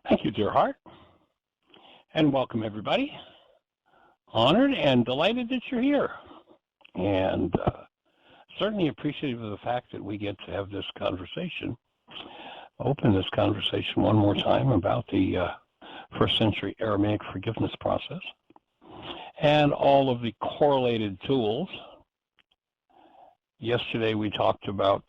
Thank you, dear heart, and welcome everybody. Honored and delighted that you're here, and certainly appreciative of the fact that we get to have this conversation, open this conversation one more time about the first century Aramaic forgiveness process and all of the correlated tools. Yesterday we talked about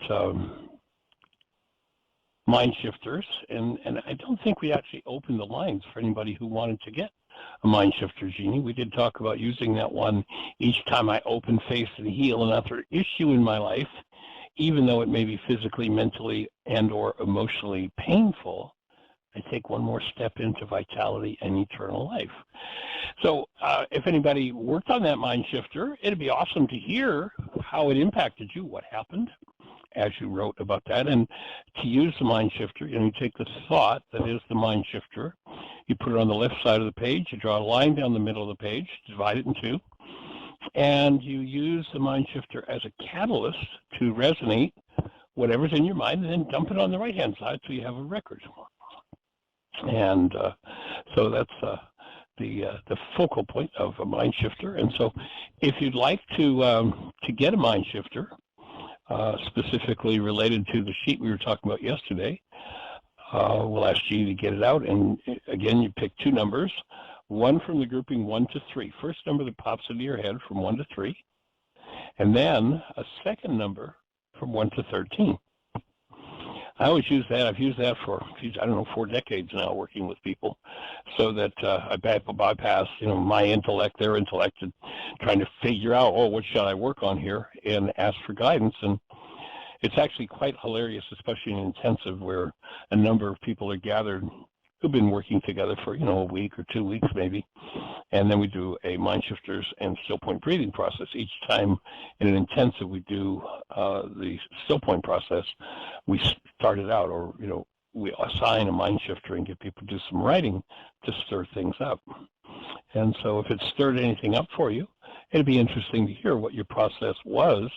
MindShifters, and I don't think we actually opened the lines for anybody who wanted to get a MindShifter, Jeannie. We did talk about using that one each time I open, face, and heal another issue in my life, even though it may be physically, mentally, and or emotionally painful. I take one more step into vitality and eternal life. So if anybody worked on that MindShifter, it'd be awesome to hear how it impacted you, what happened as you wrote about that. And to use the MindShifter, you take the thought that is the MindShifter, you put it on the left side of the page, you draw a line down the middle of the page, divide it in two, and you use the MindShifter as a catalyst to resonate whatever's in your mind, and then dump it on the right-hand side so you have a record. And so that's the focal point of a MindShifter. And so if you'd like to get a MindShifter, specifically related to the sheet we were talking about yesterday, we'll ask you to get it out. And again, you pick two numbers, one from the grouping 1 to 3. First number that pops into your head from 1 to 3, and then a second number from 1 to 13. I always use that. I've used that for, 4 decades now, working with people, so that I bypass, my intellect, their intellect, and trying to figure out, what should I work on here, and ask for guidance. And it's actually quite hilarious, especially in intensive, where a number of people are gathered who've been working together for, a week or 2 weeks maybe. And then we do a MindShifters and StillPoint breathing process. Each time in an intensive we do the StillPoint process, we start it out, or, we assign a MindShifter and get people to do some writing to stir things up. And so if it stirred anything up for you, it'd be interesting to hear what your process was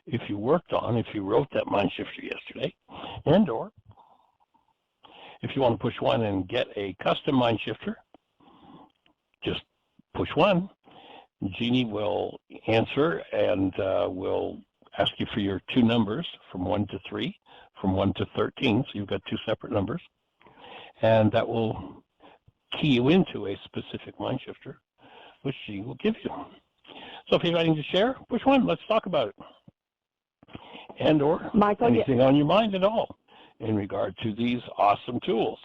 if you wrote that MindShifter yesterday, and or if you want to push one and get a custom MindShifter, just push one. Jeannie will answer and will ask you for your two numbers from 1 to 3, from 1 to 13. So you've got two separate numbers. And that will key you into a specific MindShifter, which she will give you. So if you have anything to share, push one. Let's talk about it. And or Michael, anything on your mind at all in regard to these awesome tools.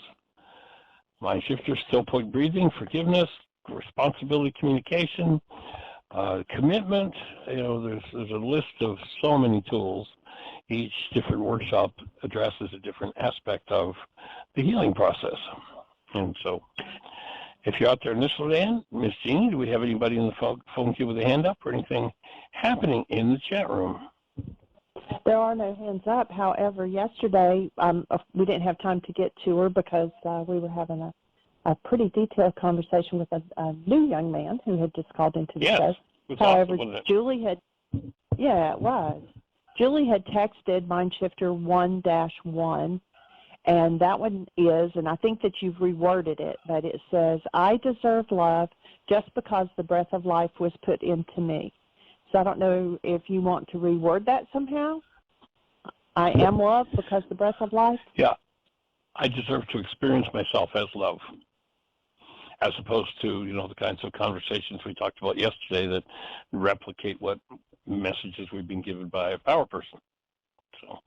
MindShifters, StillPoint Breathing, forgiveness, responsibility communication, commitment. There's a list of so many tools. Each different workshop addresses a different aspect of the healing process. And so if you're out there listening, Miss Jeannie, do we have anybody in the phone queue with a hand up or anything happening in the chat room? There are no hands up. However, yesterday we didn't have time to get to her because we were having a pretty detailed conversation with a new young man who had just called into the show. However, awesome, Julie had, it was. Julie had texted MindShifter 1-1, and that one is, and I think that you've reworded it, but it says, I deserve love just because the breath of life was put into me. So I don't know if you want to reword that somehow. I am love because the breath of life? Yeah. I deserve to experience myself as love, as opposed to, the kinds of conversations we talked about yesterday that replicate what messages we've been given by a power person. So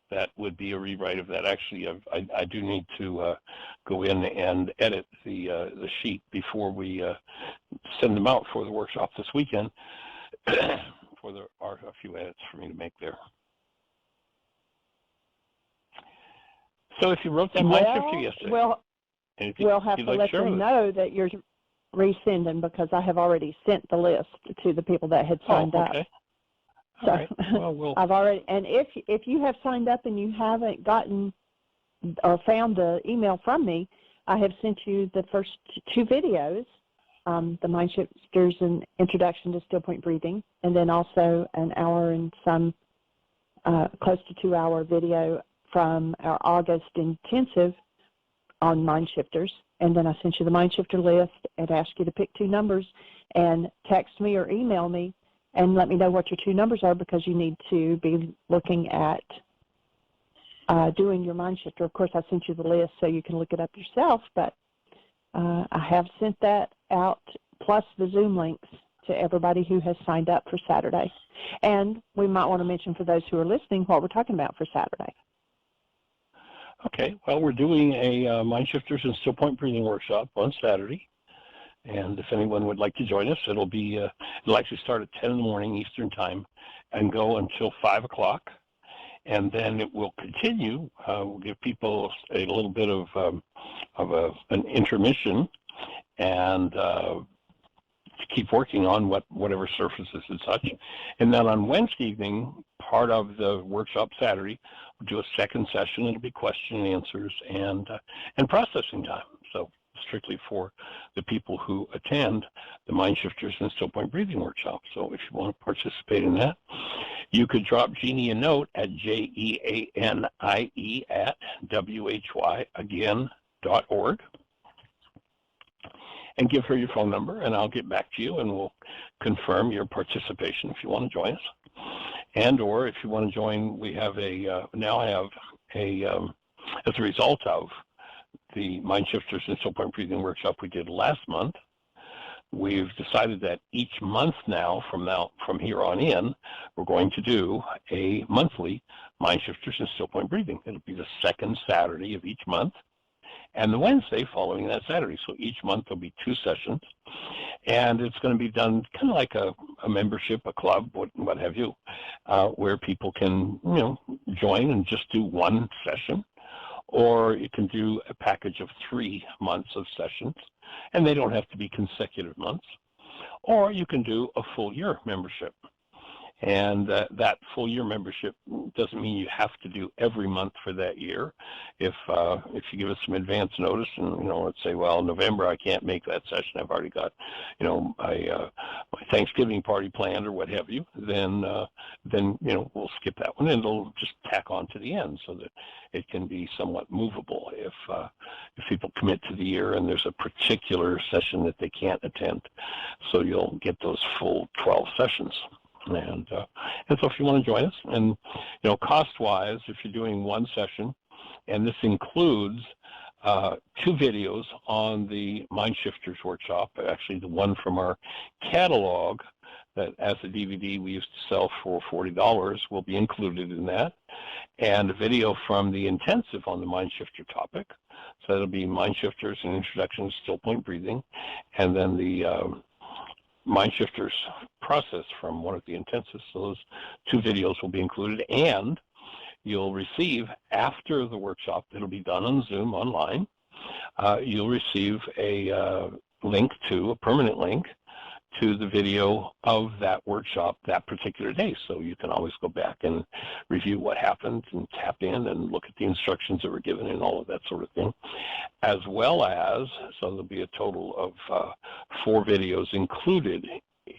that would be a rewrite of that. Actually, I do need to go in and edit the sheet before we send them out for the workshop this weekend. For there are a few edits for me to make there. So if you wrote that MindShifter yesterday, we'll have to let them know that you're resending, because I have already sent the list to the people that had signed up. So right. Well, I've already, and if you have signed up and you haven't gotten or found the email from me, I have sent you the first two videos, the MindShifters and Introduction to StillPoint Breathing, and then also an hour and some close to 2 hour video from our August intensive on MindShifters, and then I sent you the MindShifter list and asked you to pick 2 numbers and text me or email me and let me know what your 2 numbers are, because you need to be looking at doing your MindShifter. Of course, I sent you the list so you can look it up yourself, but I have sent that out, plus the Zoom links, to everybody who has signed up for Saturday. And we might want to mention for those who are listening what we're talking about for Saturday. Okay, well, we're doing a MindShifters and StillPoint Breathing workshop on Saturday. And if anyone would like to join us, it'll actually start at 10 in the morning Eastern Time and go until 5 o'clock. And then it will continue. We'll give people a little bit of an intermission and keep working on whatever surfaces and such. And then on Wednesday evening, part of the workshop Saturday, we'll do a second session. It'll be question and answers and processing time. So strictly for the people who attend the MindShifters and StillPoint Breathing workshop. So if you want to participate in that, you could drop Jeannie a note at jeanie@whyagain.org. and give her your phone number, and I'll get back to you, and we'll confirm your participation if you want to join us. And or if you want to join, we have as a result of the MindShifters and StillPoint Breathing workshop we did last month, we've decided that each month now, from here on in, we're going to do a monthly MindShifters and StillPoint Breathing. It'll be the second Saturday of each month, and the Wednesday following that Saturday. So each month there'll be 2 sessions, and it's going to be done kind of like a membership, a club, what have you, where people can join and just do 1 session, or you can do a package of 3 months of sessions, and they don't have to be consecutive months, or you can do a full year membership. And that full year membership doesn't mean you have to do every month for that year. If you give us some advance notice, and let's say, well, November I can't make that session, I've already got my Thanksgiving party planned or what have you, then we'll skip that one, and it'll just tack on to the end so that it can be somewhat movable if people commit to the year and there's a particular session that they can't attend. So you'll get those full 12 sessions. And so if you want to join us, and cost-wise, if you're doing 1 session, and this includes 2 videos on the MindShifters workshop, actually the one from our catalog that as a DVD we used to sell for $40 will be included in that, and a video from the intensive on the MindShifter topic. So it'll be MindShifters, an introduction to StillPoint Breathing, and then the MindShifters process from one of the intensives. So those 2 videos will be included, and you'll receive, after the workshop, it'll be done on Zoom online, you'll receive a permanent link to the video of that workshop that particular day. So you can always go back and review what happened and tap in and look at the instructions that were given and all of that sort of thing. As well as, so there'll be a total of 4 videos included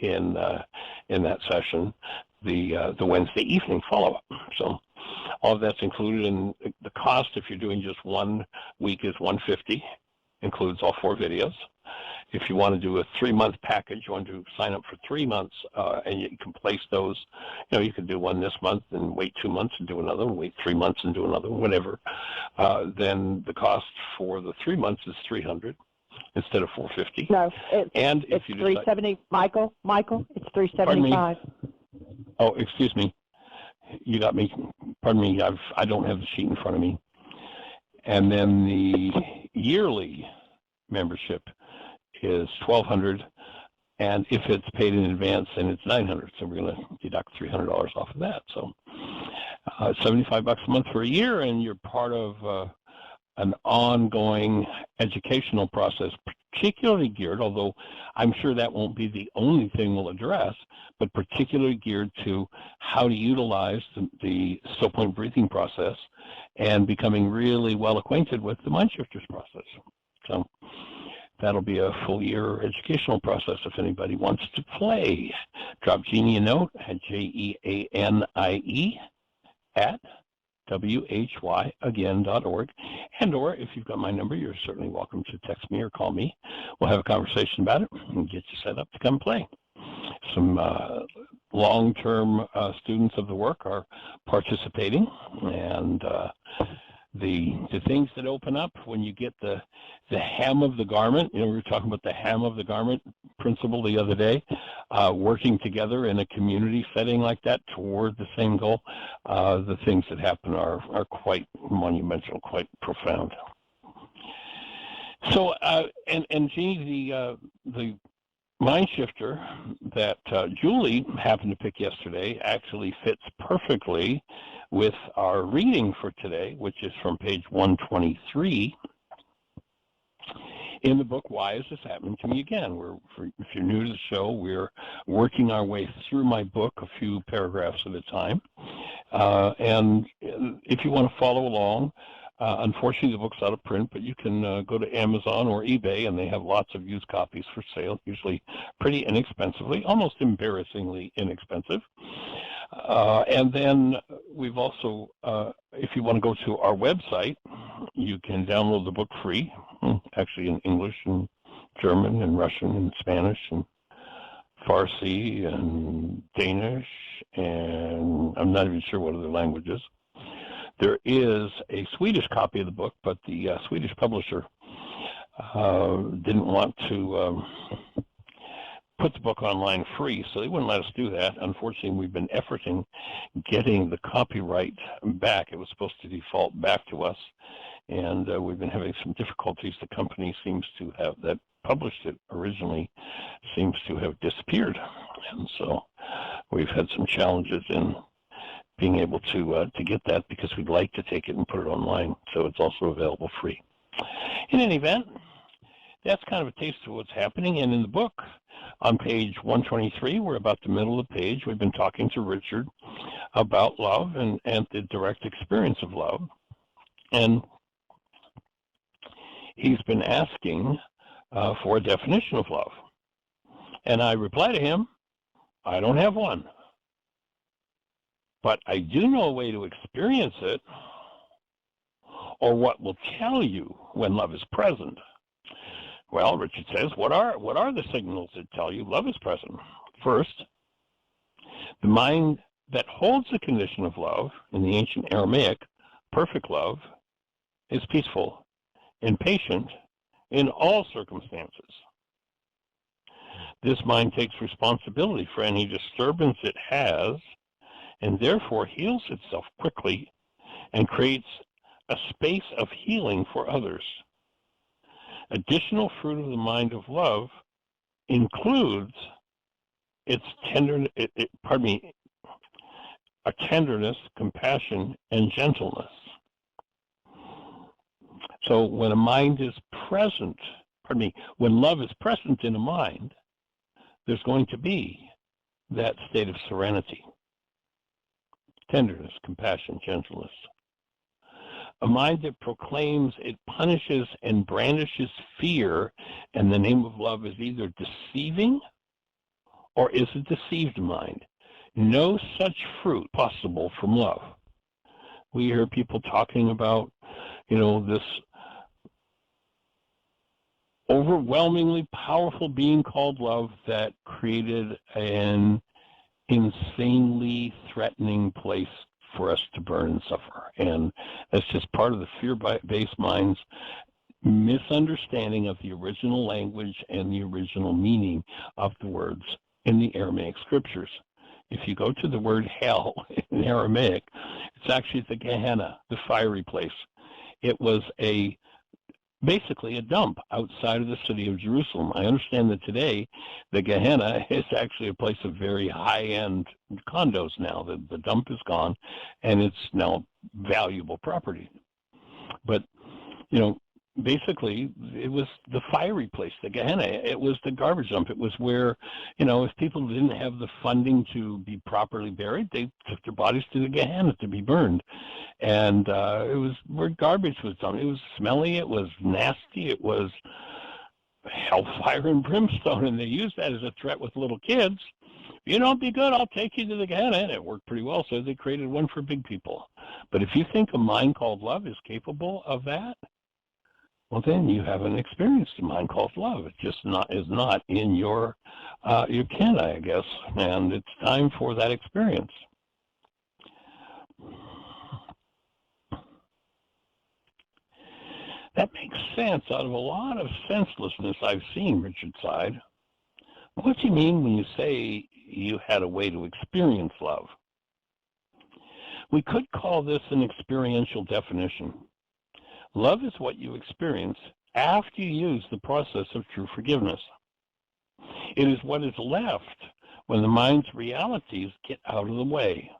in that session, the Wednesday evening follow-up. So all of that's included, and the cost, if you're doing just 1 week, is $150, includes all 4 videos. If you want to do a 3-month package, you want to sign up for 3 months, and you can place those. You can do one this month and wait 2 months and do another one, wait 3 months and do another one, whatever. Then the cost for the 3 months is $300 instead of $450. No, and it's $370. Michael, it's $375. Oh, excuse me. You got me. Pardon me. I don't have the sheet in front of me. And then the yearly membership is $1,200, and if it's paid in advance, then it's $900. So we're going to deduct $300 off of that. So $75 a month for a year, and you're part of an ongoing educational process, particularly geared, although I'm sure that won't be the only thing we'll address, but particularly geared to how to utilize the StillPoint breathing process and becoming really well acquainted with the MindShifters process. So that'll be a full year educational process if anybody wants to play. Drop Jeannie a note at JEANIE at whyagain.org. And or if you've got my number, you're certainly welcome to text me or call me. We'll have a conversation about it and get you set up to come play. Some long-term students of the work are participating, and the things that open up when you get the hem of the garment. We were talking about the hem of the garment principle the other day, working together in a community setting like that toward the same goal. The things that happen are quite monumental, quite profound. So, and Jeannie, the mind shifter that Julie happened to pick yesterday actually fits perfectly with our reading for today, which is from page 123 in the book, Why Is This Happening to Me Again? If you're new to the show, we're working our way through my book a few paragraphs at a time. And if you want to follow along, unfortunately, the book's out of print, but you can go to Amazon or eBay, and they have lots of used copies for sale, usually pretty inexpensively, almost embarrassingly inexpensive. And then we've also, if you want to go to our website, you can download the book free, actually in English and German and Russian and Spanish and Farsi and Danish, and I'm not even sure what other languages. There is a Swedish copy of the book, but the Swedish publisher didn't want to put the book online free, so they wouldn't let us do that. Unfortunately, we've been efforting getting the copyright back. It was supposed to default back to us, and we've been having some difficulties. The company seems to have, that published it originally, seems to have disappeared, and so we've had some challenges in being able to get that, because we'd like to take it and put it online, so it's also available free. In any event, that's kind of a taste of what's happening. And in the book, on page 123, we're about the middle of the page. We've been talking to Richard about love and the direct experience of love. And he's been asking for a definition of love. And I reply to him, I don't have one. But I do know a way to experience it, or what will tell you when love is present. Well, Richard says, what are the signals that tell you love is present? First, the mind that holds the condition of love, in the ancient Aramaic, perfect love, is peaceful and patient in all circumstances. This mind takes responsibility for any disturbance it has, and therefore heals itself quickly and creates a space of healing for others. Additional fruit of the mind of love includes its tenderness, compassion, and gentleness. So when a mind is present, when love is present in a mind, there's going to be that state of serenity, tenderness, compassion, gentleness. A mind that proclaims it punishes and brandishes fear in the name of love is either deceiving or is a deceived mind. No such fruit possible from love. We hear people talking about, this overwhelmingly powerful being called love that created an insanely threatening place for us to burn and suffer. And that's just part of the fear-based mind's misunderstanding of the original language and the original meaning of the words in the Aramaic scriptures. If you go to the word hell in Aramaic, it's actually the Gehenna, the fiery place. It was basically a dump outside of the city of Jerusalem. I understand that today the Gehenna is actually a place of very high-end condos now. The dump is gone, and it's now valuable property. But, basically it was the fiery place, the Gehenna. It was the garbage dump. It was where, if people didn't have the funding to be properly buried, they took their bodies to the Gehenna to be burned. And it was where garbage was dumped. It was smelly, it was nasty, it was hellfire and brimstone, and they used that as a threat with little kids you don't be good, I'll take you to the Gehenna. And it worked pretty well, so they created one for big people. But if you think a mind called love is capable of that, well, then you haven't experienced a mind called love. It just is not in your ken, I guess. And it's time for that experience. That makes sense out of a lot of senselessness I've seen, Richard sighed. What do you mean when you say you had a way to experience love? We could call this an experiential definition. Love is what you experience after you use the process of true forgiveness. It is what is left when the mind's realities get out of the way.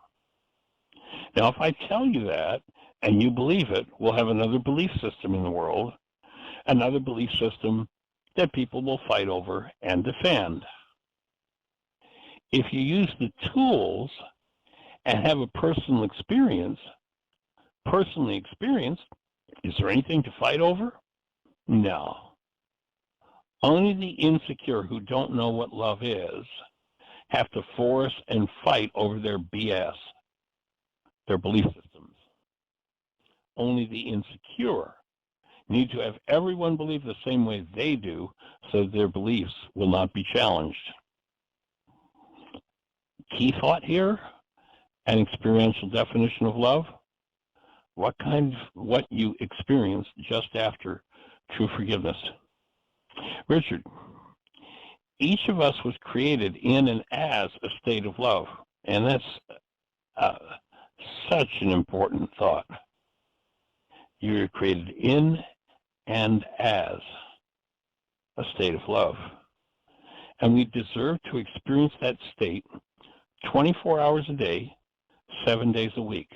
Now, if I tell you that, and you believe it, we'll have another belief system in the world, another belief system that people will fight over and defend. If you use the tools and have a personally experienced, is there anything to fight over? No. Only the insecure who don't know what love is have to force and fight over their BS, their belief systems. Only the insecure need to have everyone believe the same way they do so their beliefs will not be challenged. Key thought here, an experiential definition of love, what you experienced just after true forgiveness. Richard, each of us was created in and as a state of love, and that's such an important thought. You were created in and as a state of love, and we deserve to experience that state 24 hours a day, 7 days a week.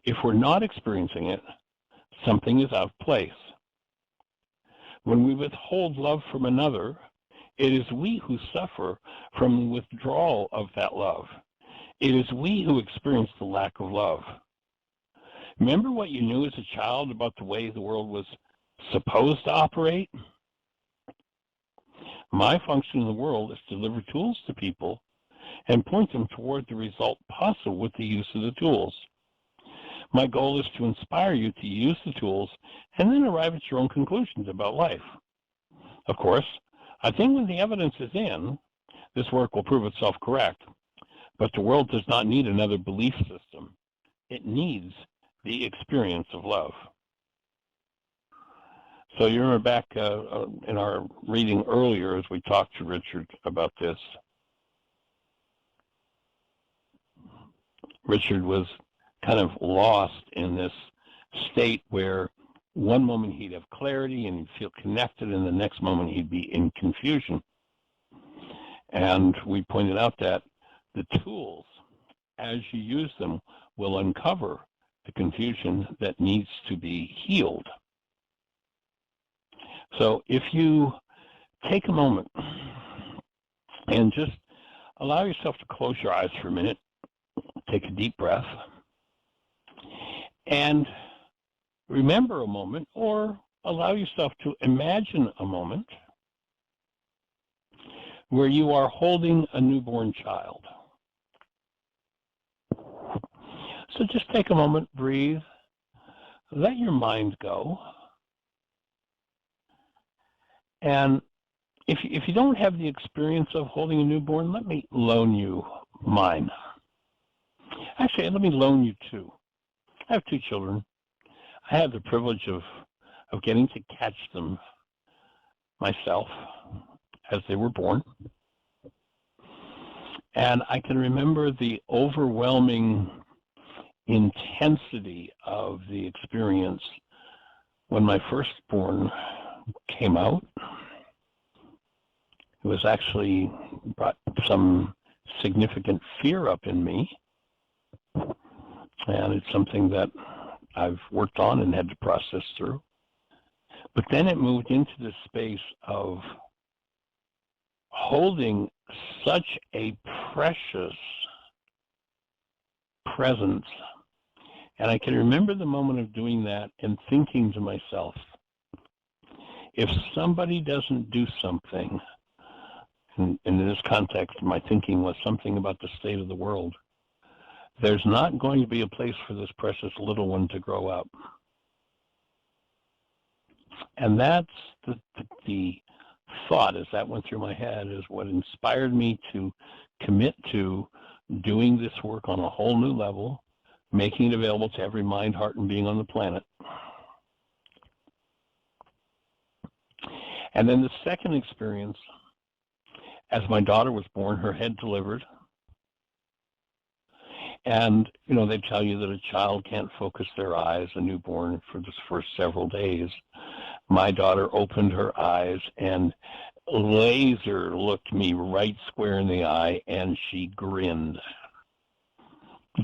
If we're not experiencing it, something is out of place. When we withhold love from another, it is we who suffer from the withdrawal of that love. It is we who experience the lack of love. Remember what you knew as a child about the way the world was supposed to operate? My function in the world is to deliver tools to people and point them toward the result possible with the use of the tools. My goal is to inspire you to use the tools and then arrive at your own conclusions about life. Of course, I think when the evidence is in, this work will prove itself correct. But the world does not need another belief system. It needs the experience of love. So you remember back in our reading earlier as we talked to Richard about this, Richard was kind of lost in this state where one moment he'd have clarity and he'd feel connected, and the next moment he'd be in confusion. And we pointed out that the tools, as you use them, will uncover the confusion that needs to be healed. So if you take a moment and just allow yourself to close your eyes for a minute, take a deep breath, and remember a moment, or allow yourself to imagine a moment where you are holding a newborn child. So just take a moment, breathe, let your mind go. And if you don't have the experience of holding a newborn, let me loan you mine. Actually, let me loan you two. I have two children. I had the privilege of getting to catch them myself as they were born. And I can remember the overwhelming intensity of the experience when my firstborn came out. It was actually brought some significant fear up in me. And it's something that I've worked on and had to process through. But then it moved into the space of holding such a precious presence. And I can remember the moment of doing that and thinking to myself, if somebody doesn't do something, and in this context, my thinking was something about the state of the world. There's not going to be a place for this precious little one to grow up. And that's the thought as that went through my head is what inspired me to commit to doing this work on a whole new level, making it available to every mind, heart, and being on the planet. And then the second experience, as my daughter was born, her head delivered. And, you know, they tell you that a child can't focus their eyes, a newborn, for the first several days. My daughter opened her eyes and laser looked me right square in the eye, and she grinned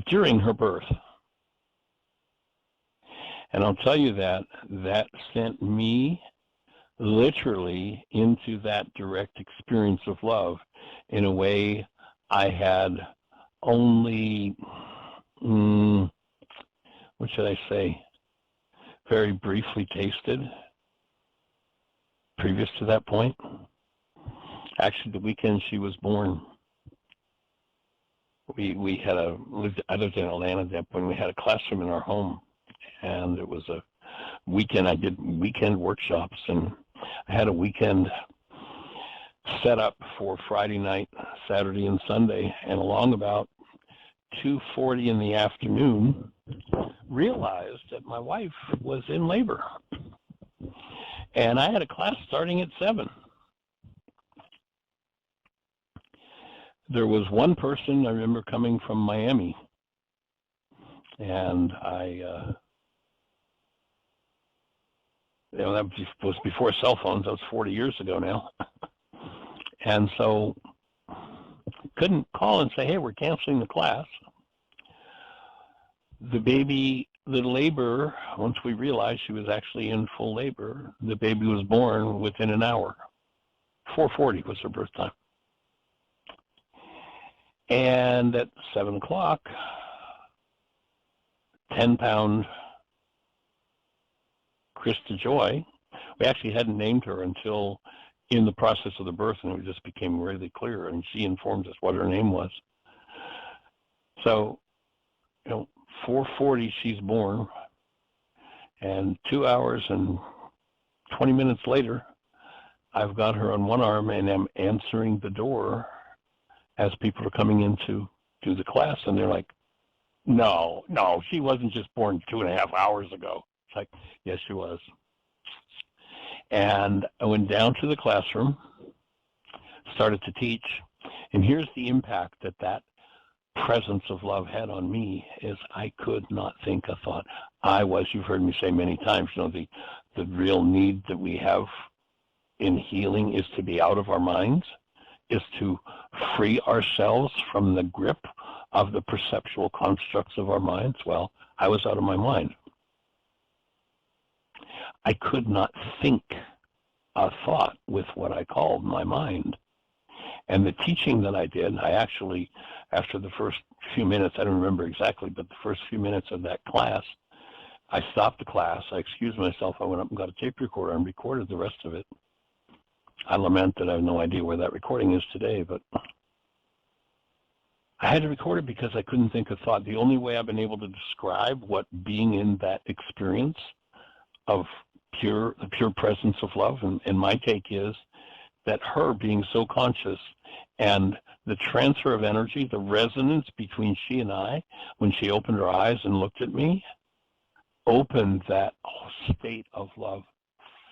during her birth. And I'll tell you that sent me literally into that direct experience of love in a way I had only, what should I say, very briefly tasted previous to that point. Actually, the weekend she was born, we had I lived in Atlanta at that point. We had a classroom in our home, and it was a weekend. I did weekend workshops, and I had a weekend set up for Friday night, Saturday, and Sunday. And along about 2:40 in the afternoon, realized that my wife was in labor. And I had a class starting at 7. There was one person I remember coming from Miami, and that was before cell phones. That was 40 years ago now. And so couldn't call and say, hey, we're canceling the class. The labor, once we realized she was actually in full labor, the baby was born within an hour. 4:40 was her birth time. And at 7 o'clock, 10-pound Krista Joy, we actually hadn't named her until in the process of the birth, and it just became really clear, and she informed us what her name was. So, 4:40 she's born, and 2 hours and 20 minutes later, I've got her on one arm and I'm answering the door as people are coming in to do the class, and they're like, no, she wasn't just born 2.5 hours ago. It's like, yes, she was. And I went down to the classroom, started to teach, and here's the impact that presence of love had on me is I could not think a thought. You've heard me say many times, the real need that we have in healing is to be out of our minds, is to free ourselves from the grip of the perceptual constructs of our minds. Well, I was out of my mind. I could not think a thought with what I called my mind. And the teaching that I did, I actually, after the first few minutes, I don't remember exactly, but the first few minutes of that class, I stopped the class, I excused myself, I went up and got a tape recorder and recorded the rest of it. I lament that I have no idea where that recording is today, but I had to record it because I couldn't think a thought. The only way I've been able to describe what being in that experience of the pure presence of love, and my take is that her being so conscious and the transfer of energy, the resonance between she and I, when she opened her eyes and looked at me, opened that state of love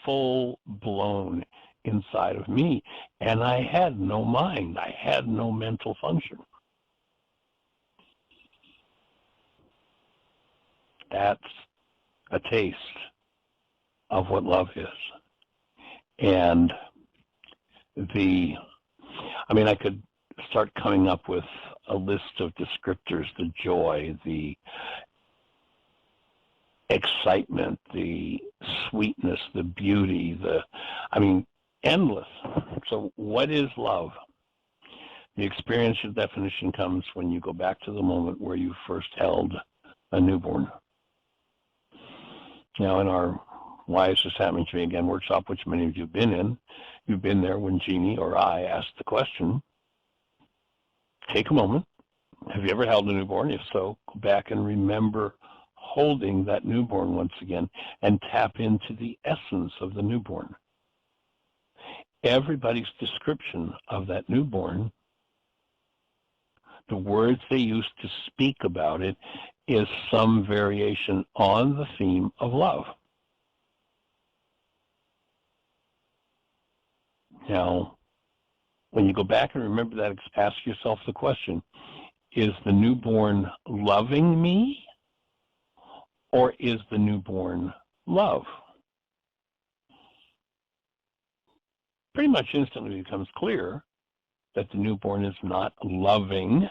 full blown inside of me. And I had no mind. I had no mental function. That's a taste of what love is. And I could start coming up with a list of descriptors, the joy, the excitement, the sweetness, the beauty, endless. So what is love? The experiential definition comes when you go back to the moment where you first held a newborn. Now, in our Why is this happening to me again? Workshop, which many of you have been in. You've been there when Jeannie or I asked the question. Take a moment. Have you ever held a newborn? If so, go back and remember holding that newborn once again and tap into the essence of the newborn. Everybody's description of that newborn, the words they use to speak about it, is some variation on the theme of love. Now, when you go back and remember that, ask yourself the question, is the newborn loving me, or is the newborn love? Pretty much instantly becomes clear that the newborn is not loving,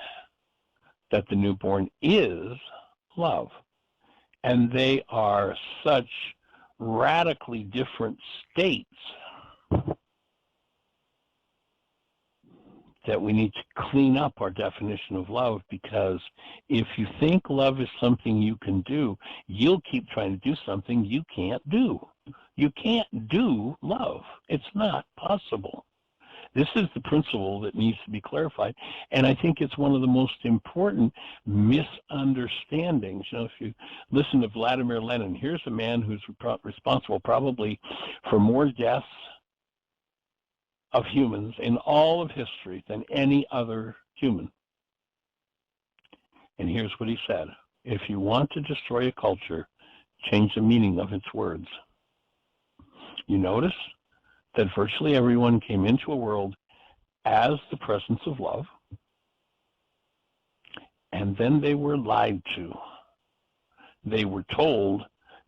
that the newborn is love. And they are such radically different states that we need to clean up our definition of love, because if you think love is something you can do, you'll keep trying to do something you can't do. You can't do love. It's not possible. This is the principle that needs to be clarified, and I think it's one of the most important misunderstandings. You know, if you listen to Vladimir Lenin, here's a man who's responsible probably for more deaths of humans in all of history than any other human. And here's what he said: if you want to destroy a culture, change the meaning of its words. You notice that virtually everyone came into a world as the presence of love, and then they were lied to. They were told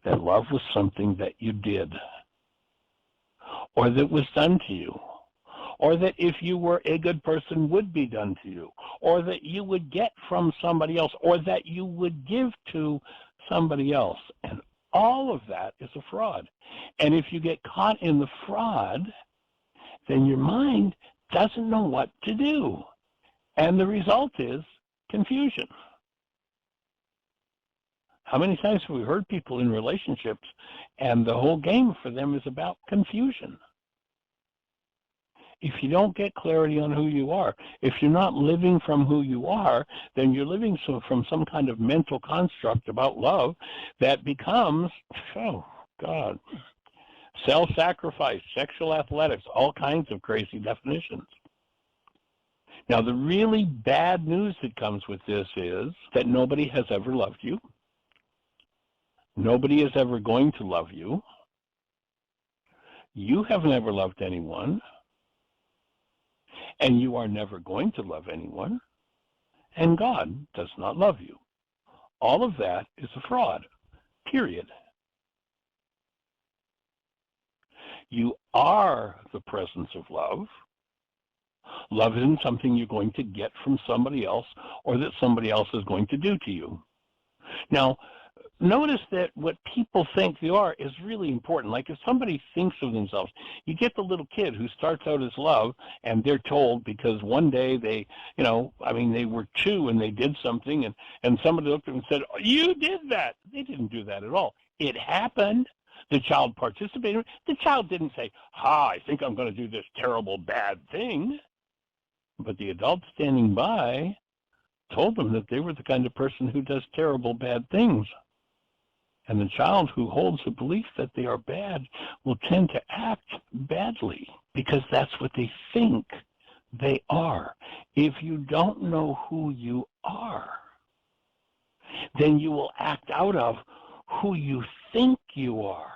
that love was something that you did, or that was done to you, or that if you were a good person would be done to you, or that you would get from somebody else, or that you would give to somebody else. And all of that is a fraud. And if you get caught in the fraud, then your mind doesn't know what to do. And the result is confusion. How many times have we heard people in relationships and the whole game for them is about confusion? If you don't get clarity on who you are, if you're not living from who you are, then you're living from some kind of mental construct about love that becomes, oh, God, self-sacrifice, sexual athletics, all kinds of crazy definitions. Now, the really bad news that comes with this is that nobody has ever loved you. Nobody is ever going to love you. You have never loved anyone. And you are never going to love anyone, and God does not love you. All of that is a fraud, period. You are the presence of love. Love isn't something you're going to get from somebody else or that somebody else is going to do to you. Now, notice that what people think they are is really important. Like if somebody thinks of themselves, you get the little kid who starts out as love, and they're told because one day they, they were 2 and they did something, and somebody looked at them and said, oh, you did that. They didn't do that at all. It happened. The child participated. The child didn't say, I think I'm going to do this terrible, bad thing. But the adult standing by told them that they were the kind of person who does terrible, bad things. And the child who holds the belief that they are bad will tend to act badly because that's what they think they are. If you don't know who you are, then you will act out of who you think you are.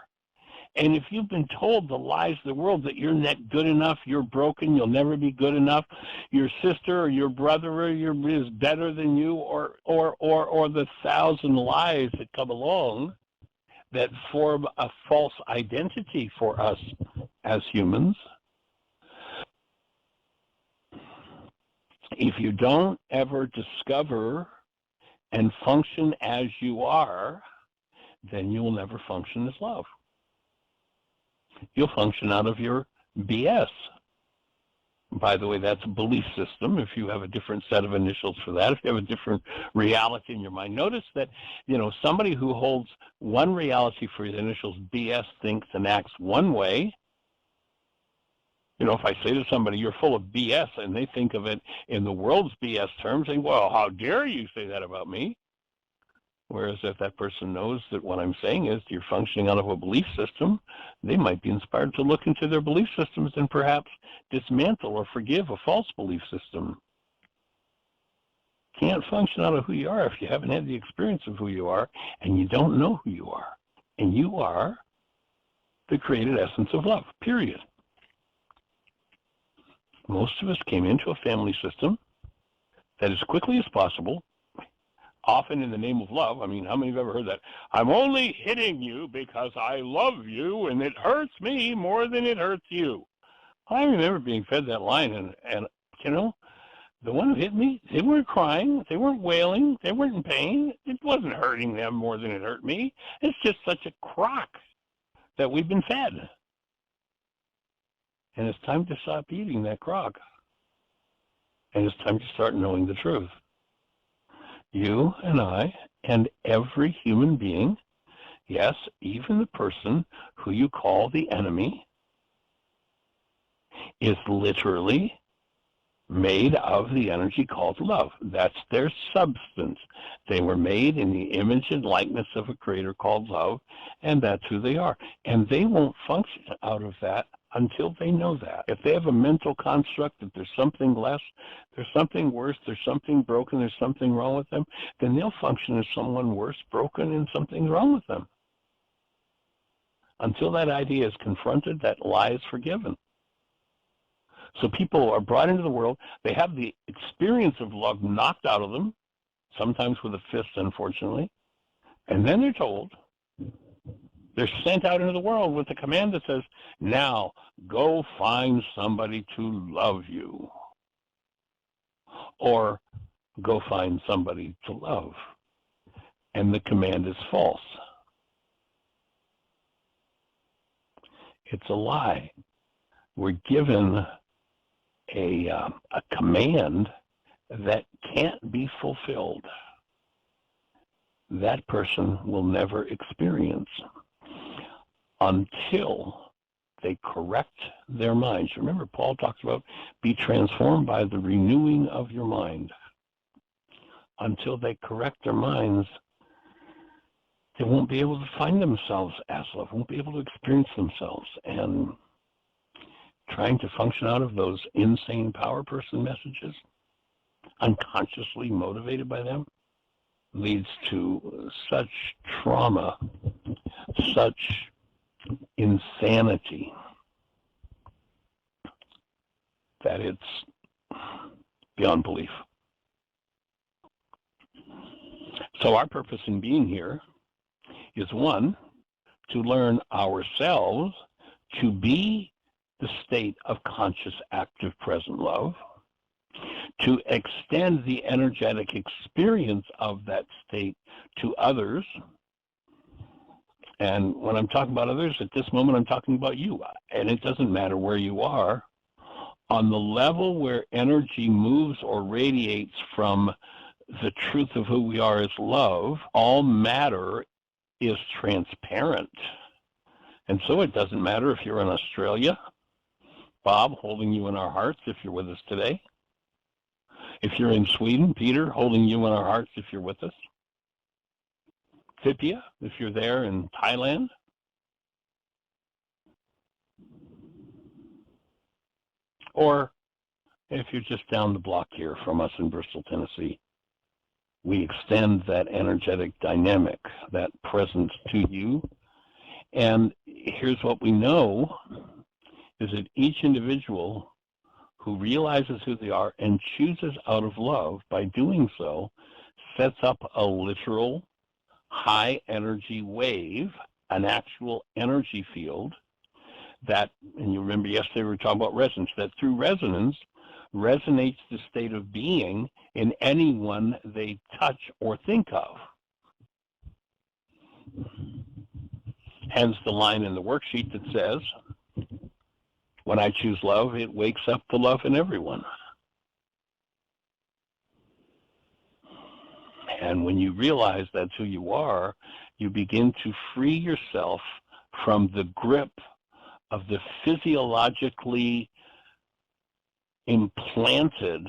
And if you've been told the lies of the world that you're not good enough, you're broken, you'll never be good enough, your sister or your brother is better than you, or the 1,000 lies that come along that form a false identity for us as humans, if you don't ever discover and function as you are, then you will never function as love. You'll function out of your BS, By the way, that's a belief system. If you have a different set of initials for that, if you have a different reality in your mind, notice that, somebody who holds one reality for the initials BS thinks and acts one way. If I say to somebody, you're full of BS, and they think of it in the world's BS terms, saying, well, how dare you say that about me? Whereas if that person knows that what I'm saying is you're functioning out of a belief system, they might be inspired to look into their belief systems and perhaps dismantle or forgive a false belief system. Can't function out of who you are if you haven't had the experience of who you are and you don't know who you are. And you are the created essence of love, period. Most of us came into a family system that as quickly as possible, often in the name of love. I mean, how many have ever heard that? I'm only hitting you because I love you and it hurts me more than it hurts you. I remember being fed that line and the one who hit me, they weren't crying, they weren't wailing, they weren't in pain. It wasn't hurting them more than it hurt me. It's just such a crock that we've been fed. And it's time to stop eating that crock. And it's time to start knowing the truth. You and I and every human being, yes, even the person who you call the enemy, is literally made of the energy called love. That's their substance. They were made in the image and likeness of a creator called love, and that's who they are. And they won't function out of that until they know that. If they have a mental construct that there's something less, there's something worse, there's something broken, there's something wrong with them, then they'll function as someone worse, broken, and something's wrong with them. Until that idea is confronted, that lie is forgiven. So people are brought into the world, they have the experience of love knocked out of them, sometimes with a fist, unfortunately, and then they're told, they're sent out into the world with a command that says, now go find somebody to love you. Or go find somebody to love. And the command is false. It's a lie. We're given a command that can't be fulfilled. That person will never experience until they correct their minds. Remember, Paul talks about be transformed by the renewing of your mind. Until they correct their minds, they won't be able to find themselves as love, won't be able to experience themselves. And trying to function out of those insane power person messages, unconsciously motivated by them, leads to such trauma, such insanity, that it's beyond belief. So our purpose in being here is, one, to learn ourselves to be the state of conscious, active, present love, to extend the energetic experience of that state to others. And when I'm talking about others, at this moment, I'm talking about you. And it doesn't matter where you are. On the level where energy moves or radiates from the truth of who we are as love, all matter is transparent. And so it doesn't matter if you're in Australia, Bob, holding you in our hearts if you're with us today. If you're in Sweden, Peter, holding you in our hearts if you're with us. Thipia, if you're there in Thailand. Or if you're just down the block here from us in Bristol, Tennessee, we extend that energetic dynamic, that presence to you. And here's what we know, is that each individual who realizes who they are and chooses out of love, by doing so, sets up a literal high energy wave, an actual energy field that, and you remember yesterday we were talking about resonance, that through resonance resonates the state of being in anyone they touch or think of. Hence the line in the worksheet that says, When I choose love, it wakes up the love in everyone. And when you realize that's who you are, you begin to free yourself from the grip of the physiologically implanted,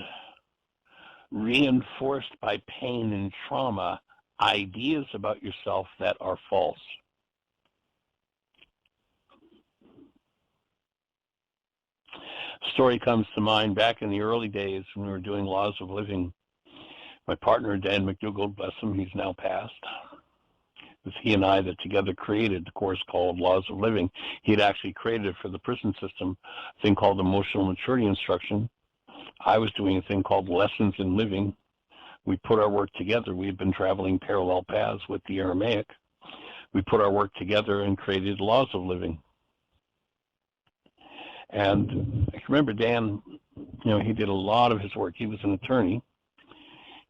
reinforced by pain and trauma, ideas about yourself that are false. Story comes to mind back in the early days when we were doing Laws of Living. My partner, Dan McDougall, bless him, he's now passed. It was he and I that together created the course called Laws of Living. He had actually created it for the prison system, a thing called Emotional Maturity Instruction. I was doing a thing called Lessons in Living. We put our work together. We had been traveling parallel paths with the Aramaic. We put our work together and created Laws of Living. And I remember Dan, he did a lot of his work. He was an attorney.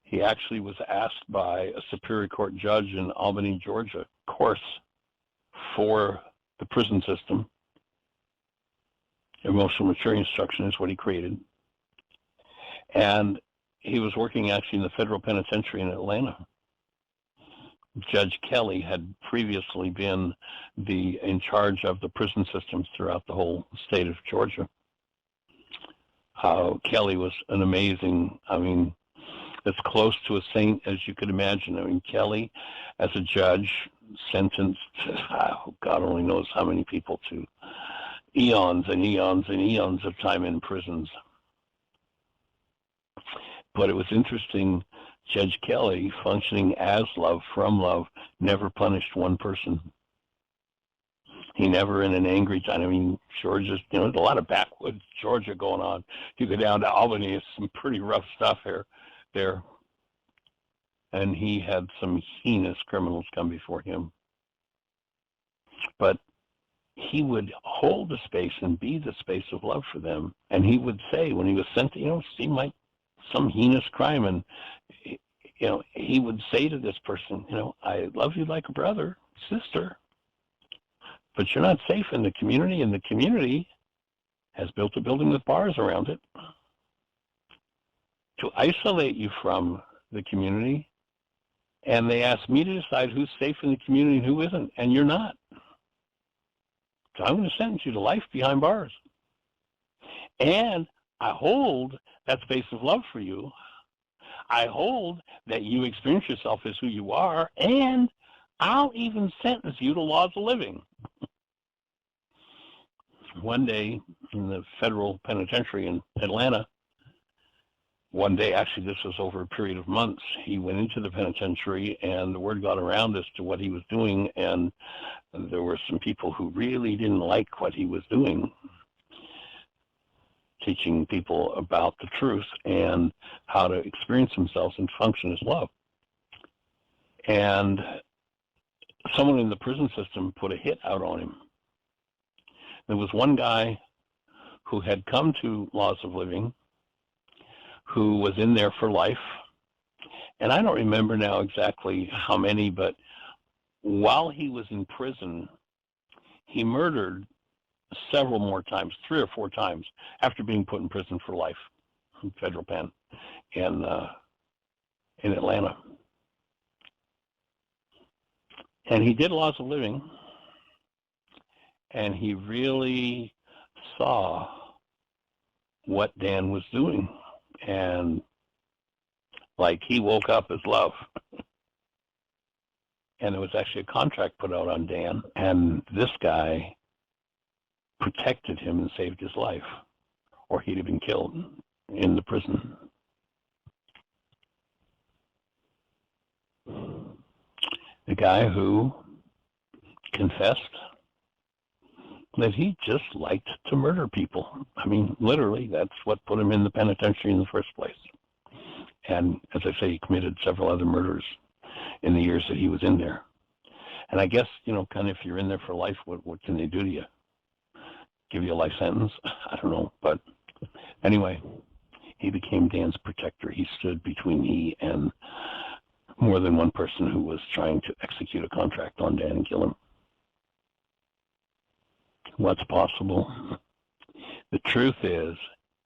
He actually was asked by a Superior Court judge in Albany, Georgia, course for the prison system. Emotional maturity instruction is what he created. And he was working actually in the federal penitentiary in Atlanta. Judge Kelly had previously been in charge of the prison systems throughout the whole state of Georgia. Kelly was an amazing, as close to a saint as you could imagine. Kelly, as a judge, sentenced, God only knows how many people to eons and eons and eons of time in prisons. But it was interesting, Judge Kelly, functioning as love, from love, never punished one person. He never in an angry time. Georgia's, there's a lot of backwoods Georgia going on. You go down to Albany, it's some pretty rough stuff there. And he had some heinous criminals come before him. But he would hold the space and be the space of love for them. And he would say, when he was sent to, seem like some heinous crime, and he would say to this person, I love you like a brother, sister, but you're not safe in the community, and the community has built a building with bars around it to isolate you from the community. And they asked me to decide who's safe in the community and who isn't, and you're not. So I'm going to sentence you to life behind bars. And I hold that space of love for you. I hold that you experience yourself as who you are, and I'll even sentence you to Laws of Living. One day in the federal penitentiary in Atlanta, one day, actually this was over a period of months, he went into the penitentiary and the word got around as to what he was doing, and there were some people who really didn't like what he was doing, teaching people about the truth and how to experience themselves and function as love. And someone in the prison system put a hit out on him. There was one guy who had come to Laws of Living who was in there for life. And I don't remember now exactly how many, but while he was in prison, he murdered several more times, 3 or 4 times, after being put in prison for life, federal pen, in Atlanta. And he did Laws of Living, and he really saw what Dan was doing. And he woke up as love. And there was actually a contract put out on Dan, and this guy protected him and saved his life, or he'd have been killed in the prison. The guy who confessed that he just liked to murder people. Literally, that's what put him in the penitentiary in the first place. And as I say, he committed several other murders in the years that he was in there. And I guess, kind of if you're in there for life, what can they do to you? Give you a life sentence? I don't know. But anyway, he became Dan's protector. He stood between he and more than one person who was trying to execute a contract on Dan and kill him. What's possible? The truth is,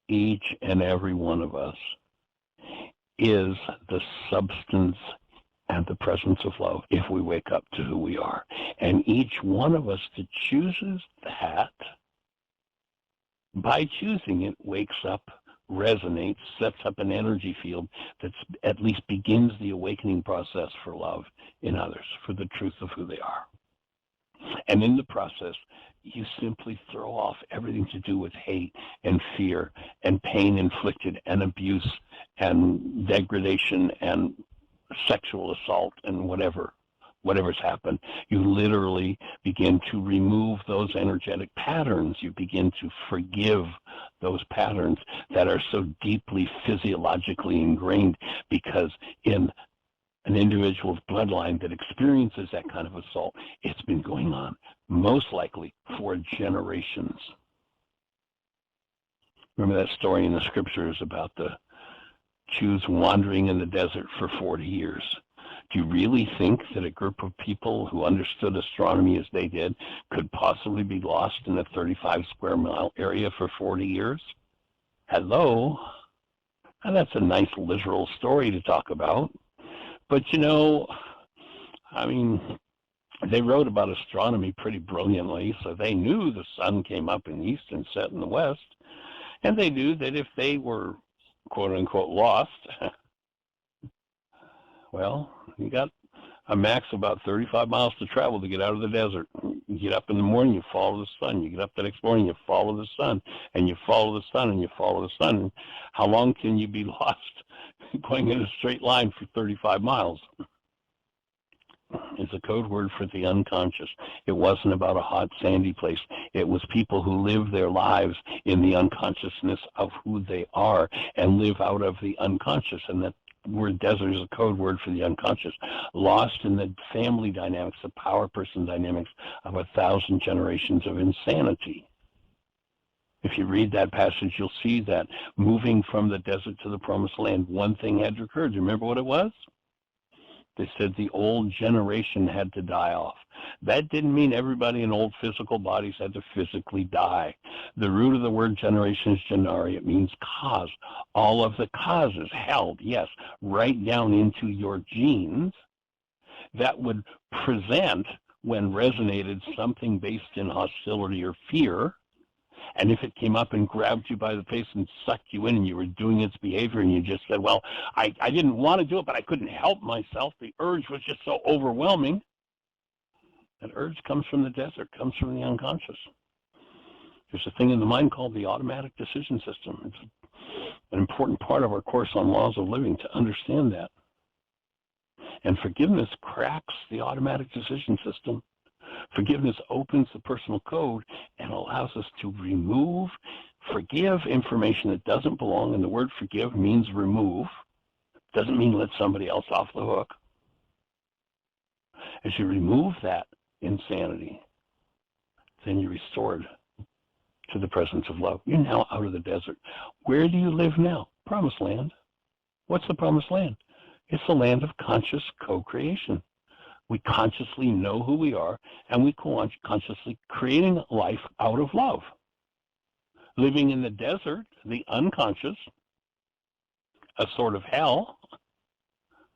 each and every one of us is the substance and the presence of love if we wake up to who we are. And each one of us that chooses that, by choosing it, wakes up, resonates, sets up an energy field that at least begins the awakening process for love in others, for the truth of who they are. And in the process, you simply throw off everything to do with hate and fear and pain inflicted and abuse and degradation and sexual assault and whatever's happened. You literally begin to remove those energetic patterns. You begin to forgive those patterns that are so deeply physiologically ingrained, because in an individual's bloodline that experiences that kind of assault, it's been going on most likely for generations. Remember that story in the scriptures about the Jews wandering in the desert for 40 years? Do you really think that a group of people who understood astronomy as they did could possibly be lost in a 35 square mile area for 40 years? Hello? And that's a nice literal story to talk about. But they wrote about astronomy pretty brilliantly, so they knew the sun came up in the east and set in the west. And they knew that if they were, quote unquote, lost, well, you got a max of about 35 miles to travel to get out of the desert. You get up in the morning, you follow the sun. You get up the next morning, you follow the sun, and you follow the sun, and you follow the sun. How long can you be lost going in a straight line for 35 miles? It's a code word for the unconscious. It wasn't about a hot, sandy place. It was people who live their lives in the unconsciousness of who they are and live out of the unconscious. And that word desert is a code word for the unconscious. Lost in the family dynamics, the power person dynamics of 1,000 generations of insanity. If you read that passage, you'll see that moving from the desert to the promised land, one thing had to occur. Do you remember what it was? They said the old generation had to die off. That didn't mean everybody in old physical bodies had to physically die. The root of the word generation is genari. It means cause. All of the causes held, yes, right down into your genes that would present, when resonated, something based in hostility or fear. And if it came up and grabbed you by the face and sucked you in and you were doing its behavior and you just said, well, I didn't want to do it, but I couldn't help myself. The urge was just so overwhelming. That urge comes from the desert, comes from the unconscious. There's a thing in the mind called the automatic decision system. It's an important part of our course on laws of living to understand that. And forgiveness cracks the automatic decision system. Forgiveness opens the personal code and allows us to remove, forgive information that doesn't belong. And the word forgive means remove. Doesn't mean let somebody else off the hook. As you remove that insanity, then you're restored to the presence of love. You're now out of the desert. Where do you live now? Promised land. What's the promised land? It's the land of conscious co-creation. We consciously know who we are, and we consciously creating life out of love. Living in the desert, the unconscious, a sort of hell,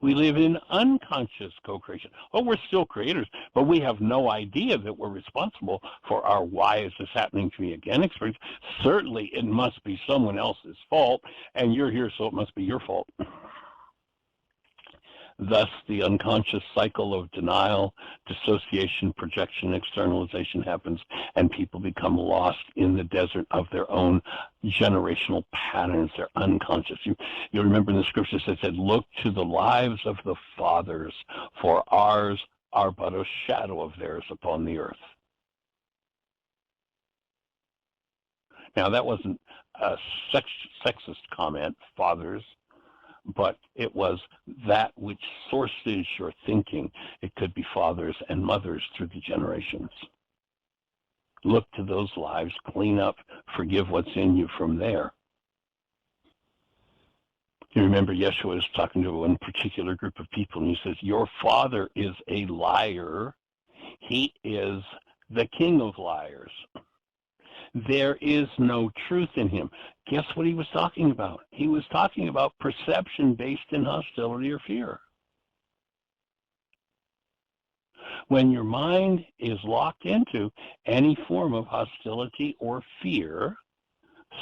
we live in unconscious co-creation. Oh, we're still creators, but we have no idea that we're responsible for our why is this happening to me again experience. Certainly, it must be someone else's fault, and you're here, so it must be your fault. Thus, the unconscious cycle of denial, dissociation, projection, externalization happens, and people become lost in the desert of their own generational patterns. They're unconscious. You remember in the scriptures it said, look to the lives of the fathers, for ours are but a shadow of theirs upon the earth. Now, that wasn't a sexist comment, fathers, but it was that which sources your thinking. It could be fathers and mothers through the generations. Look to those lives, clean up, forgive what's in you from there. You remember Yeshua is talking to one particular group of people, and he says, your father is a liar. He is the king of liars. There is no truth in him. Guess what he was talking about? He was talking about perception based in hostility or fear. When your mind is locked into any form of hostility or fear,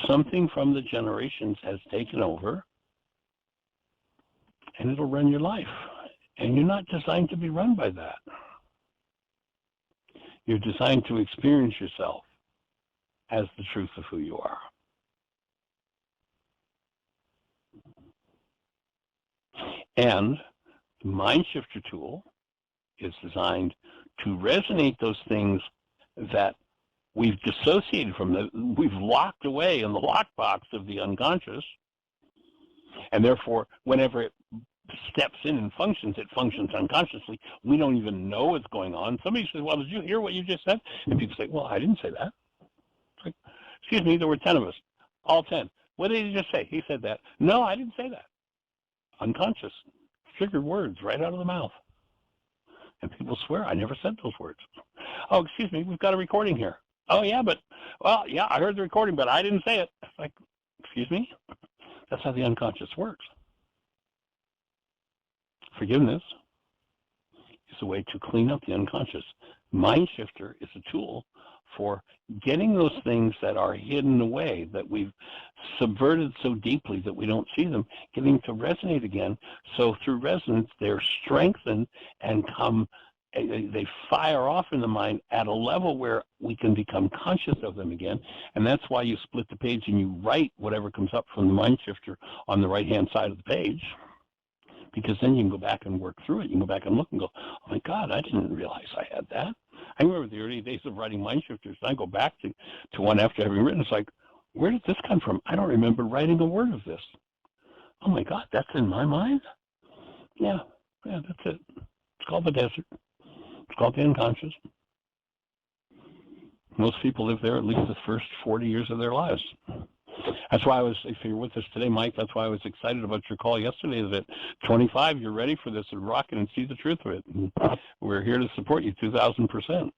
something from the generations has taken over, and it'll run your life. And you're not designed to be run by that. You're designed to experience yourself as the truth of who you are. And the MindShifter tool is designed to resonate those things that we've dissociated from, we've locked away in the lockbox of the unconscious, and therefore, whenever it steps in and functions, it functions unconsciously. We don't even know what's going on. Somebody says, well, did you hear what you just said? And people say, well, I didn't say that. Like, excuse me, there were 10 of us, all 10. What did he just say? He said that. No, I didn't say that. Unconscious, triggered words right out of the mouth. And people swear, I never said those words. Oh, excuse me, we've got a recording here. Oh, yeah, well, yeah, I heard the recording, but I didn't say it. It's like, excuse me? That's how the unconscious works. Forgiveness is a way to clean up the unconscious. MindShifter is a tool for getting those things that are hidden away, that we've subverted so deeply that we don't see them, getting to resonate again. So through resonance, they're strengthened and they fire off in the mind at a level where we can become conscious of them again. And that's why you split the page and you write whatever comes up from the MindShifter on the right-hand side of the page, because then you can go back and work through it. You can go back and look and go, oh my God, I didn't realize I had that. I remember the early days of writing MindShifters, and I go back to one after having written, it's like, where did this come from? I don't remember writing a word of this. Oh my God, that's in my mind? Yeah, that's it. It's called the desert. It's called the unconscious. Most people live there at least the first 40 years of their lives. That's why if you're with us today, Mike, that's why I was excited about your call yesterday, that at 25, you're ready for this and rock it and see the truth of it. And we're here to support you 2,000%.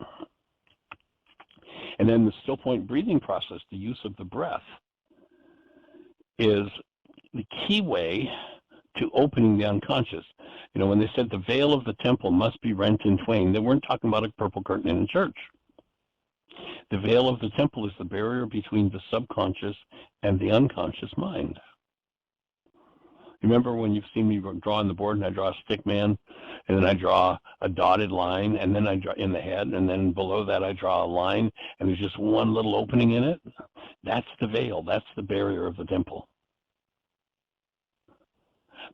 And then the StillPoint breathing process, the use of the breath, is the key way to opening the unconscious. You know, when they said the veil of the temple must be rent in twain, they weren't talking about a purple curtain in a church. The veil of the temple is the barrier between the subconscious and the unconscious mind. Remember when you've seen me draw on the board and I draw a stick man, and then I draw a dotted line, and then I draw in the head, and then below that I draw a line, and there's just one little opening in it? That's the veil. That's the barrier of the temple.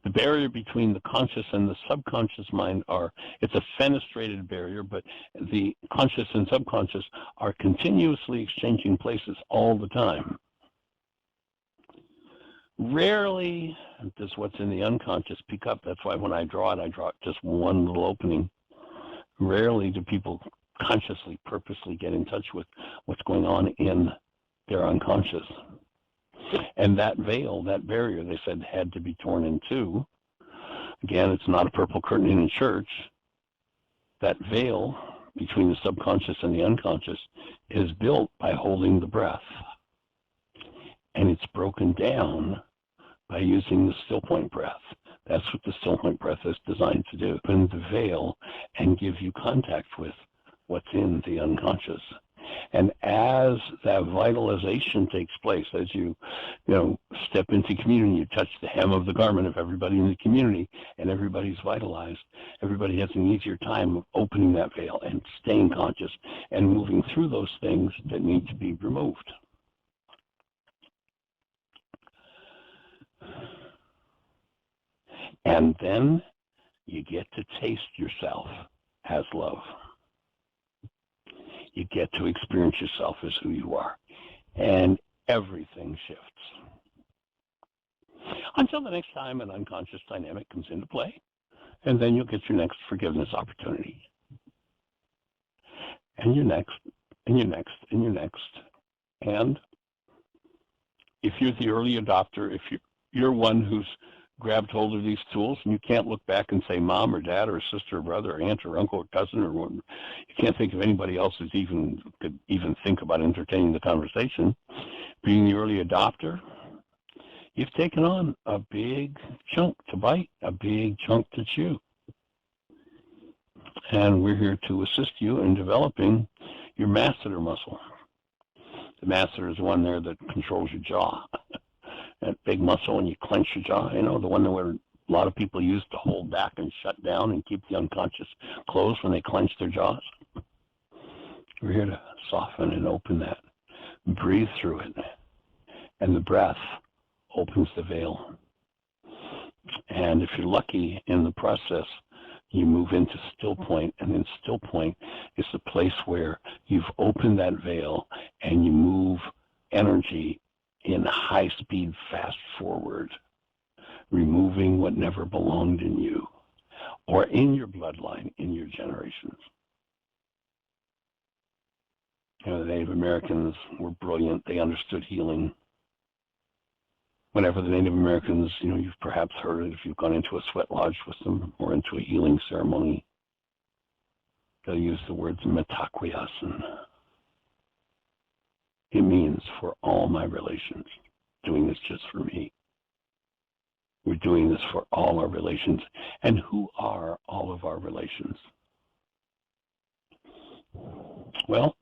The barrier between the conscious and the subconscious mind it's a fenestrated barrier, but the conscious and subconscious are continuously exchanging places all the time. Rarely does what's in the unconscious pick up. That's why when I draw it just one little opening. Rarely do people consciously, purposely get in touch with what's going on in their unconscious. And that veil, that barrier, they said, had to be torn in two. Again, it's not a purple curtain in a church. That veil between the subconscious and the unconscious is built by holding the breath. And it's broken down by using the StillPoint breath. That's what the StillPoint breath is designed to do. Open the veil and give you contact with what's in the unconscious. And as that vitalization takes place, as you step into community, you touch the hem of the garment of everybody in the community, and everybody's vitalized. Everybody has an easier time of opening that veil and staying conscious and moving through those things that need to be removed. And then you get to taste yourself as love. You get to experience yourself as who you are. And everything shifts. Until the next time an unconscious dynamic comes into play, and then you'll get your next forgiveness opportunity. And your next, and your next, and your next. And if you're the early adopter, if you're one who's grabbed hold of these tools, and you can't look back and say mom or dad or sister or brother or aunt or uncle or cousin or whatever. You can't think of anybody else that could even think about entertaining the conversation. Being the early adopter, you've taken on a big chunk to bite, a big chunk to chew. And we're here to assist you in developing your masseter muscle. The masseter is the one there that controls your jaw. That big muscle when you clench your jaw, the one where a lot of people use to hold back and shut down and keep the unconscious closed when they clench their jaws. We're here to soften and open that. Breathe through it. And the breath opens the veil. And if you're lucky in the process, you move into StillPoint, and then StillPoint is the place where you've opened that veil and you move energy in high speed, fast forward, removing what never belonged in you or in your bloodline, in your generations. The Native Americans were brilliant. They understood healing. Whenever the Native Americans, you've perhaps heard it if you've gone into a sweat lodge with them or into a healing ceremony, they'll use the words mitakuyasan. It means for all my relations, doing this just for me. We're doing this for all our relations. And who are all of our relations? Well,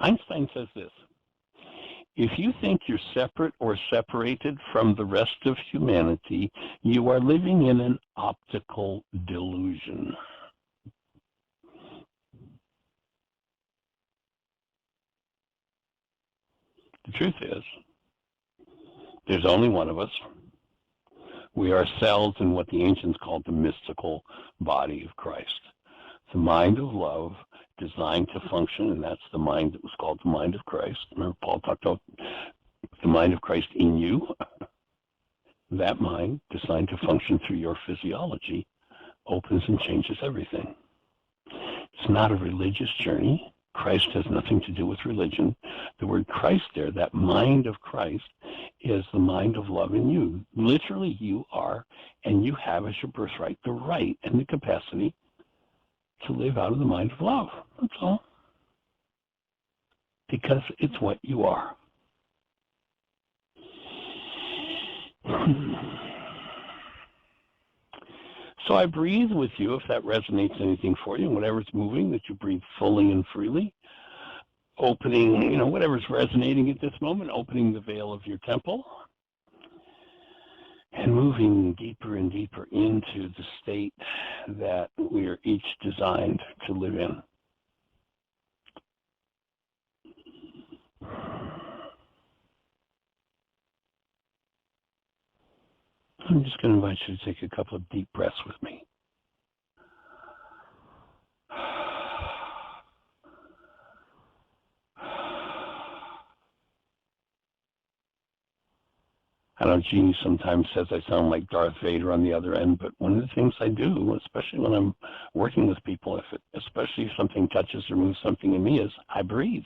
Einstein says this: if you think you're separate or separated from the rest of humanity, you are living in an optical delusion. The truth is, there's only one of us. We are cells in what the ancients called the mystical body of Christ. The mind of love designed to function, and that's the mind that was called the mind of Christ. Remember, Paul talked about the mind of Christ in you. That mind, designed to function through your physiology, opens and changes everything. It's not a religious journey. Christ has nothing to do with religion. The word Christ there, that mind of Christ, is the mind of love in you. Literally, you are, and you have as your birthright the right and the capacity to live out of the mind of love. That's all. Because it's what you are. So I breathe with you, if that resonates anything for you, and whatever's moving, that you breathe fully and freely, opening, whatever's resonating at this moment, opening the veil of your temple, and moving deeper and deeper into the state that we are each designed to live in. I'm just going to invite you to take a couple of deep breaths with me. I know Jeannie sometimes says I sound like Darth Vader on the other end, but one of the things I do, especially when I'm working with people, especially if something touches or moves something in me, is I breathe.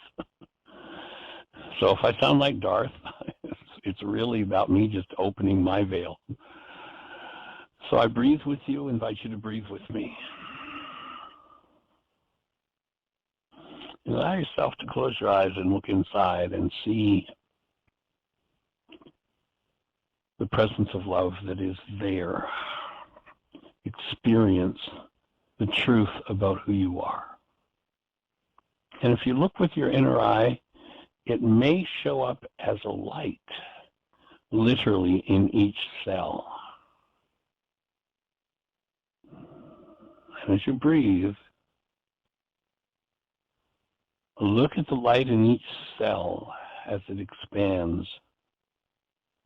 So if I sound like Darth, it's really about me just opening my veil. So I breathe with you, invite you to breathe with me. Allow yourself to close your eyes and look inside and see the presence of love that is there. Experience the truth about who you are. And if you look with your inner eye, it may show up as a light, literally in each cell. And as you breathe, look at the light in each cell as it expands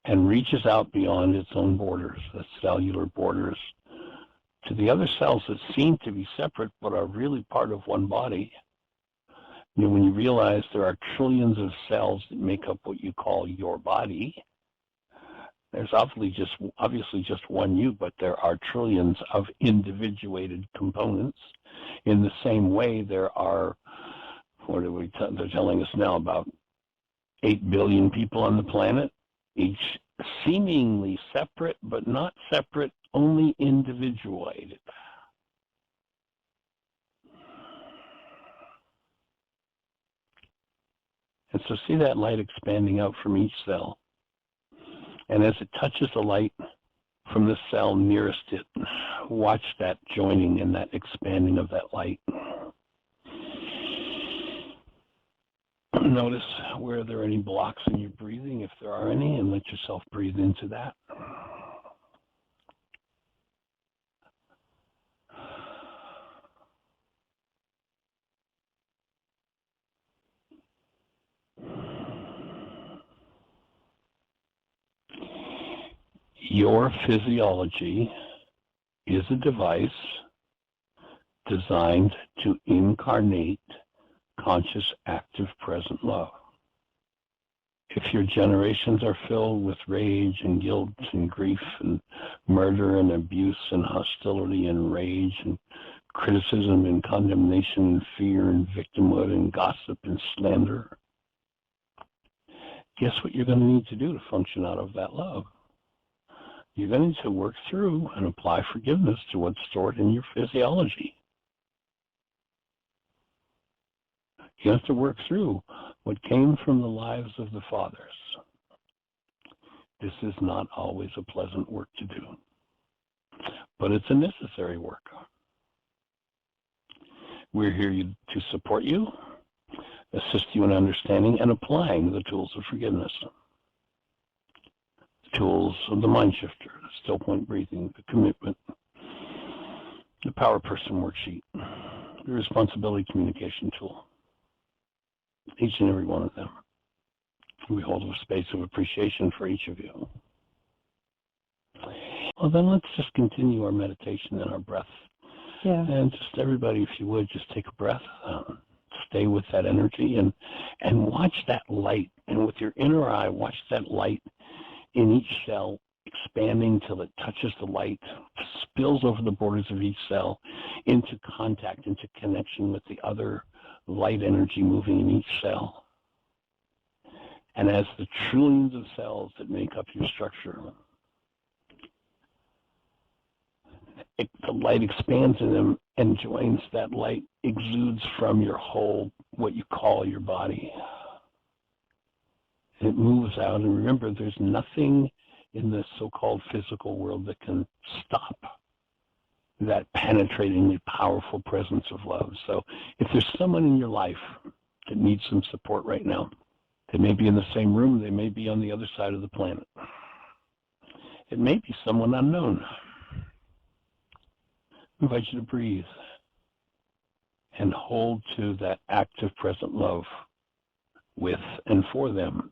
and reaches out beyond its own borders, the cellular borders, to the other cells that seem to be separate but are really part of one body. When you realize there are trillions of cells that make up what you call your body, there's obviously just one you, but there are trillions of individuated components. In the same way, there are, they're telling us now, about 8 billion people on the planet. Each seemingly separate, but not separate, only individuated. And so see that light expanding out from each cell. And as it touches the light from the cell nearest it, watch that joining and that expanding of that light. Notice where there are any blocks in your breathing, if there are any, and let yourself breathe into that. Your physiology is a device designed to incarnate conscious, active, present love. If your generations are filled with rage and guilt and grief and murder and abuse and hostility and rage and criticism and condemnation and fear and victimhood and gossip and slander, guess what you're going to need to do to function out of that love? You're going to need to work through and apply forgiveness to what's stored in your physiology. You have to work through what came from the lives of the fathers. This is not always a pleasant work to do, but it's a necessary work. We're here to support you, assist you in understanding and applying the tools of forgiveness. The tools of the MindShifter, the StillPoint Breathing, the commitment, the Power Person worksheet, the responsibility communication tool. Each and every one of them. We hold a space of appreciation for each of you. Well, then let's just continue our meditation and our breath. Yeah. And just everybody, if you would, just take a breath, stay with that energy, and watch that light. And with your inner eye, watch that light in each cell expanding till it touches the light, spills over the borders of each cell into contact, into connection with the other light energy moving in each cell. And as the trillions of cells that make up your structure, the light expands in them and joins that light, exudes from your whole, what you call your body. And it moves out. And remember, there's nothing in this so-called physical world that can stop that penetratingly powerful presence of love. So if there's someone in your life that needs some support right now, they may be in the same room, they may be on the other side of the planet. It may be someone unknown. I invite you to breathe and hold to that active present love with and for them.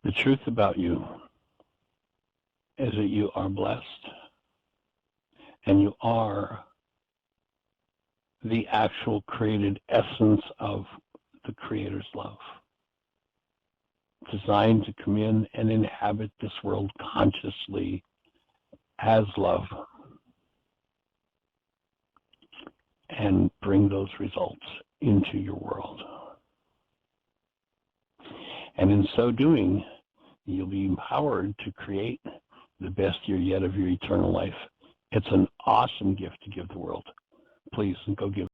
The truth about you is that you are blessed and you are the actual created essence of the Creator's love, designed to come in and inhabit this world consciously as love and bring those results into your world. And in so doing, you'll be empowered to create the best year yet of your eternal life. It's an awesome gift to give the world. Please go give